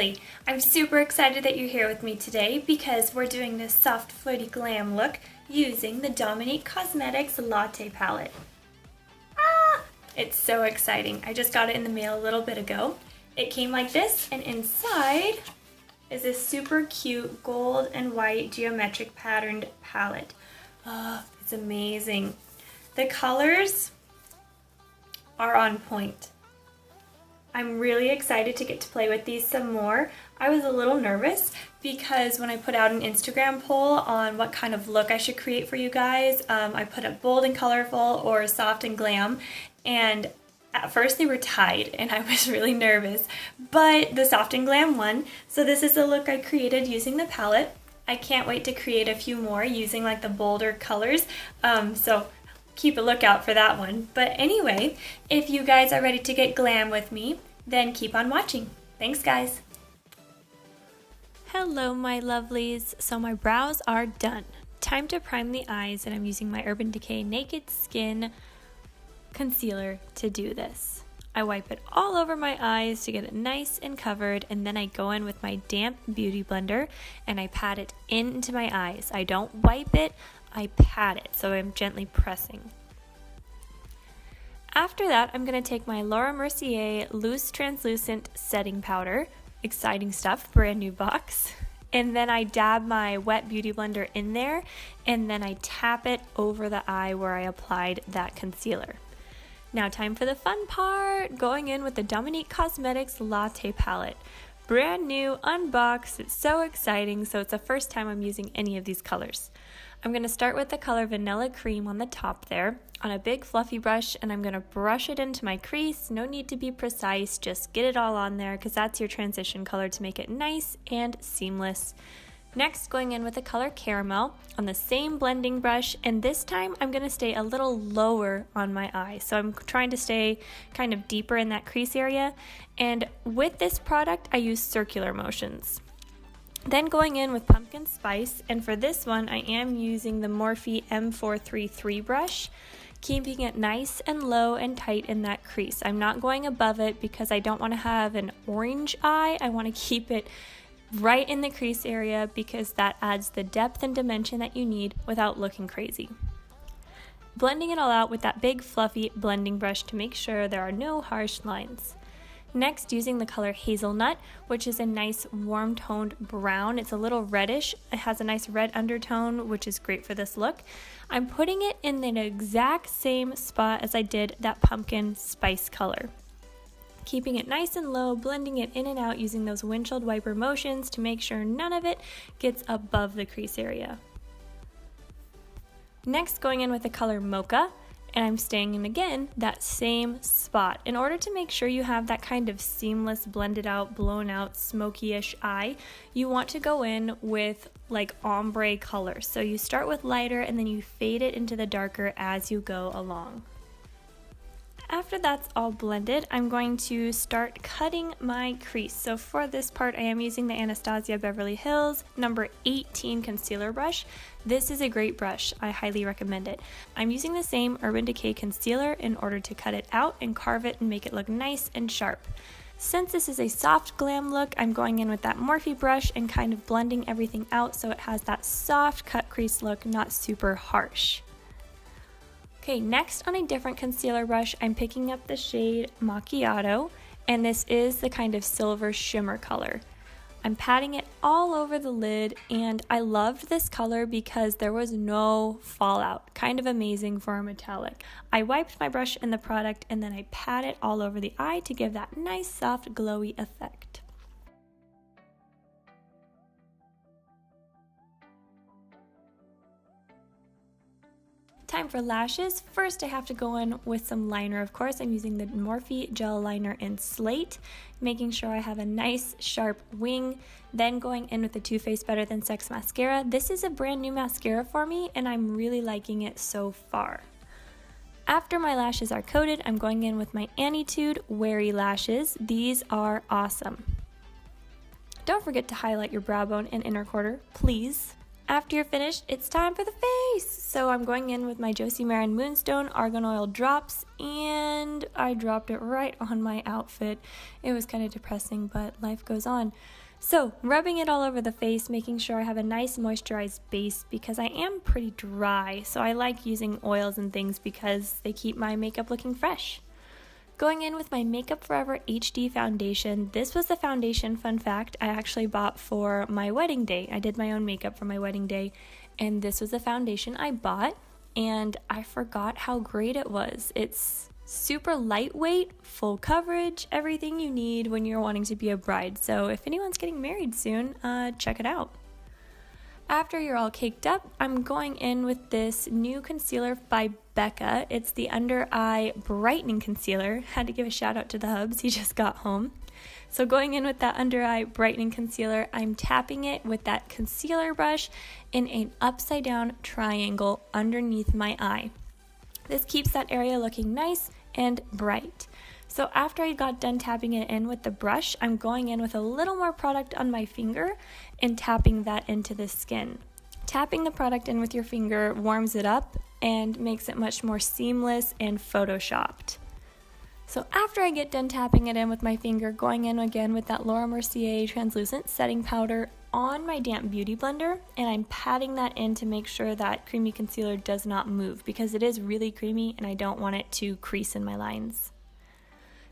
Cyley. I'm super excited that you're here with me today because we're doing this soft, flirty glam look using the Dominique Cosmetics Latte Palette. It's so exciting. I just got it in the mail a little bit ago. It came like this, and inside is this super cute gold and white geometric patterned palette. It's amazing. The colors are on point. I'm really excited to get to play with these some more. I was a little nervous because when I put out an Instagram poll on what kind of look I should create for you guys, I put up bold and colorful or soft and glam, and at first they were tied and I was really nervous, but the soft and glam won. So this is the look I created using the palette. I can't wait to create a few more using like the bolder colors, so keep a lookout for that one. But anyway, if you guys are ready to get glam with me, then keep on watching. Thanks, guys. Hello, my lovelies. So my brows are done. Time to prime the eyes, and I'm using my Urban Decay Naked Skin concealer to do this. I wipe it all over my eyes to get it nice and covered, and then I go in with my damp beauty blender and I pat it into my eyes. I don't wipe it, I pat it, so I'm gently pressing. After that, I'm going to take my Laura Mercier Loose Translucent Setting Powder, exciting stuff, brand new box, and then I dab my wet beauty blender in there, and then I tap it over the eye where I applied that concealer. Now time for the fun part, going in with the Dominique Cosmetics Latte Palette. Brand new, unboxed, it's so exciting, so it's the first time I'm using any of these colors. I'm going to start with the color Vanilla Cream on the top there, on a big fluffy brush, and I'm going to brush it into my crease. No need to be precise, just get it all on there because that's your transition color to make it nice and seamless. Next, going in with the color Caramel on the same blending brush, and this time I'm going to stay a little lower on my eye. So I'm trying to stay kind of deeper in that crease area, and with this product I use circular motions. Then going in with Pumpkin Spice, and for this one I am using the Morphe M433 brush, keeping it nice and low and tight in that crease. I'm not going above it because I don't want to have an orange eye. I want to keep it right in the crease area because that adds the depth and dimension that you need without looking crazy. Blending it all out with that big fluffy blending brush to make sure there are no harsh lines. Next, using the color Hazelnut, which is a nice warm toned brown. It's a little reddish. It has a nice red undertone, which is great for this look. I'm putting it in the exact same spot as I did that Pumpkin Spice color. Keeping it nice and low, blending it in and out using those windshield wiper motions to make sure none of it gets above the crease area. Next, going in with the color Mocha, and I'm staying in again that same spot. In order to make sure you have that kind of seamless, blended out, blown out, smoky-ish eye, you want to go in with like ombre color. So you start with lighter and then you fade it into the darker as you go along. After that's all blended, I'm going to start cutting my crease. So for this part, I am using the Anastasia Beverly Hills number 18 concealer brush. This is a great brush. I highly recommend it. I'm using the same Urban Decay concealer in order to cut it out and carve it and make it look nice and sharp. Since this is a soft glam look, I'm going in with that Morphe brush and kind of blending everything out so it has that soft cut crease look, not super harsh. Okay, next on a different concealer brush, I'm picking up the shade Macchiato, and this is the kind of silver shimmer color. I'm patting it all over the lid, and I loved this color because there was no fallout. Kind of amazing for a metallic. I wiped my brush in the product, and then I pat it all over the eye to give that nice, soft, glowy effect. Time for lashes. First I have to go in with some liner. Of course, I'm using the Morphe Gel Liner in Slate, making sure I have a nice sharp wing. Then going in with the Too Faced Better Than Sex mascara. This is a brand new mascara for me and I'm really liking it so far. After my lashes are coated, I'm going in with my Annytude Lashes-Wary lashes. These are awesome. Don't forget to highlight your brow bone and inner quarter, please. After you're finished, it's time for the face! So I'm going in with my Josie Maran Moonstone Argan Oil Drops, and and I dropped it right on my outfit. It was kind of depressing, but life goes on. So, rubbing it all over the face, making sure I have a nice moisturized base because I am pretty dry, so I like using oils and things because they keep my makeup looking fresh. Going in with my Makeup Forever HD foundation. This was the foundation, fun fact, I actually bought for my wedding day. I did my own makeup for my wedding day, and this was the foundation I bought, and I forgot how great it was. It's super lightweight, full coverage, everything you need when you're wanting to be a bride. So if anyone's getting married soon, check it out. After you're all caked up, I'm going in with this new concealer by Becca. It's the Under Eye Brightening Concealer. Had to give a shout out to the hubs, he just got home. So going in with that Under Eye Brightening Concealer, I'm tapping it with that concealer brush in an upside down triangle underneath my eye. This keeps that area looking nice and bright. So after I got done tapping it in with the brush, I'm going in with a little more product on my finger and tapping that into the skin. Tapping the product in with your finger warms it up and makes it much more seamless and photoshopped. So after I get done tapping it in with my finger, going in again with that Laura Mercier translucent setting powder on my damp beauty blender, and I'm patting that in to make sure that creamy concealer does not move because it is really creamy and I don't want it to crease in my lines.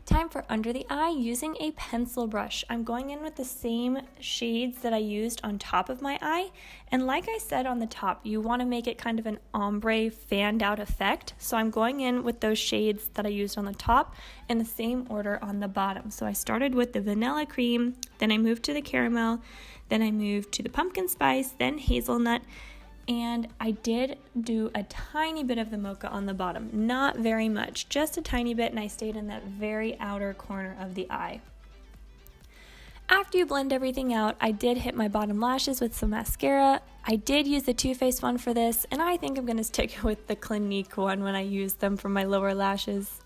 Time for under the eye using a pencil brush. I'm going in with the same shades that I used on top of my eye, and like I said on the top, you want to make it kind of an ombre fanned out effect, so I'm going in with those shades that I used on the top in the same order on the bottom. So I started with the vanilla cream, then I moved to the caramel, then I moved to the pumpkin spice, then hazelnut, and I did do a tiny bit of the mocha on the bottom, not very much, just a tiny bit, and I stayed in that very outer corner of the eye. After you blend everything out, I did hit my bottom lashes with some mascara. I did use the Too Faced one for this, and I think I'm going to stick with the Clinique one when I use them for my lower lashes.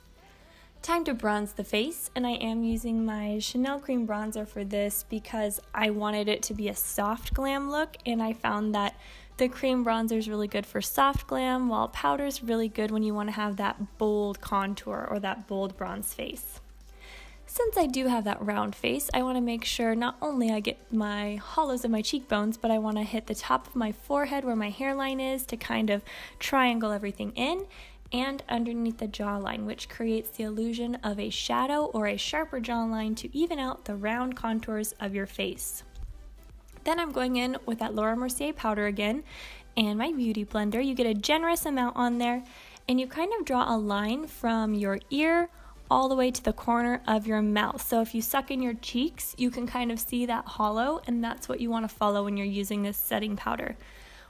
Time to bronze the face, and I am using my Chanel Cream Bronzer for this because I wanted it to be a soft glam look, and I found that the cream bronzer is really good for soft glam, while powder is really good when you want to have that bold contour or that bold bronze face. Since I do have that round face, I want to make sure not only I get my hollows of my cheekbones, but I want to hit the top of my forehead where my hairline is to kind of triangle everything in, and underneath the jawline, which creates the illusion of a shadow or a sharper jawline to even out the round contours of your face. Then I'm going in with that Laura Mercier powder again and my beauty blender. You get a generous amount on there, and you kind of draw a line from your ear all the way to the corner of your mouth. So if you suck in your cheeks, you can kind of see that hollow, and that's what you want to follow when you're using this setting powder.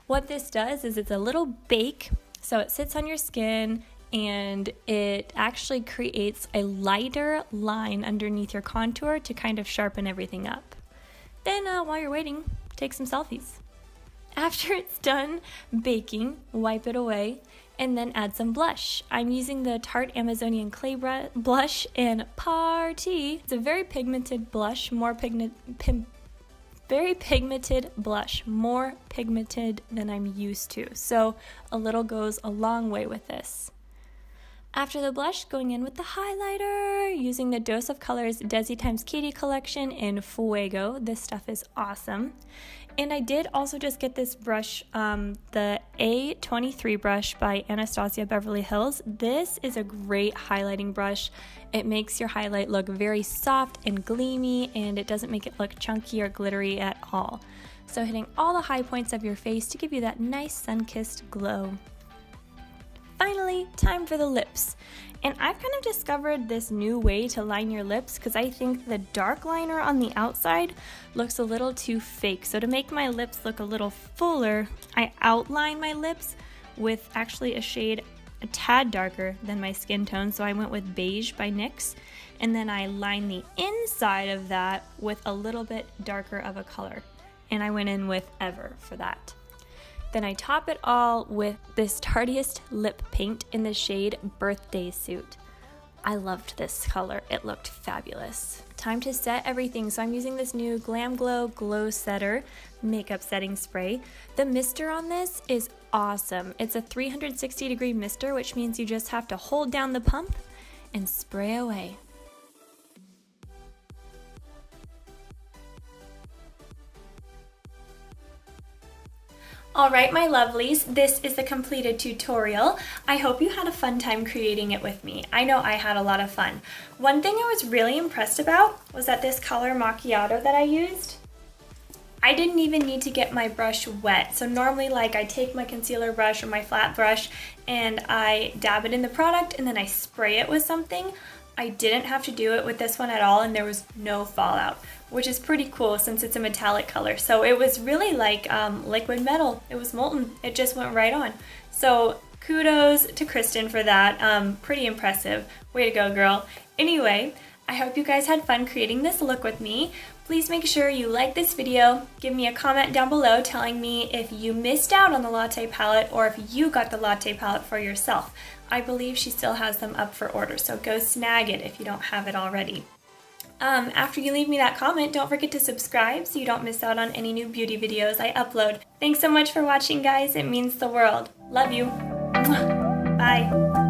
What this does is it's a little bake, so it sits on your skin and it actually creates a lighter line underneath your contour to kind of sharpen everything up. Then while you're waiting, take some selfies. After it's done baking, wipe it away and then add some blush. I'm using the Tarte Amazonian Clay Blush in Party. It's a very pigmented blush, more pigmented than I'm used to. So a little goes a long way with this. After the blush, going in with the highlighter, using the Dose of Colors Desi x Katie collection in Fuego. This stuff is awesome. And I did also just get this brush, the A23 brush by Anastasia Beverly Hills. This is a great highlighting brush. It makes your highlight look very soft and gleamy, and it doesn't make it look chunky or glittery at all. So hitting all the high points of your face to give you that nice sun-kissed glow. Finally, time for the lips. And I've kind of discovered this new way to line your lips because I think the dark liner on the outside looks a little too fake. So to make my lips look a little fuller, I outline my lips with actually a shade a tad darker than my skin tone. So I went with Beige by NYX, and then I line the inside of that with a little bit darker of a color. And I went in with Ever for that. Then I top it all with this Tartiest lip paint in the shade Birthday Suit. I loved this color. It looked fabulous. Time to set everything. So I'm using this new Glamglow Glow Setter makeup setting spray. The mister on this is awesome. It's a 360-degree mister, which means you just have to hold down the pump and spray away. Alright my lovelies, this is the completed tutorial. I hope you had a fun time creating it with me. I know I had a lot of fun. One thing I was really impressed about was that this color macchiato that I used, I didn't even need to get my brush wet. So normally like I take my concealer brush or my flat brush and I dab it in the product and then I spray it with something. I didn't have to do it with this one at all and there was no fallout, which is pretty cool since it's a metallic color. So it was really like liquid metal. It was molten. It just went right on. So kudos to Kristen for that. Pretty impressive. Way to go, girl. Anyway, I hope you guys had fun creating this look with me. Please make sure you like this video, give me a comment down below telling me if you missed out on the latte palette or if you got the latte palette for yourself. I believe she still has them up for order, so go snag it if you don't have it already. After you leave me that comment, don't forget to subscribe so you don't miss out on any new beauty videos I upload. Thanks so much for watching, guys. It means the world. Love you. Bye.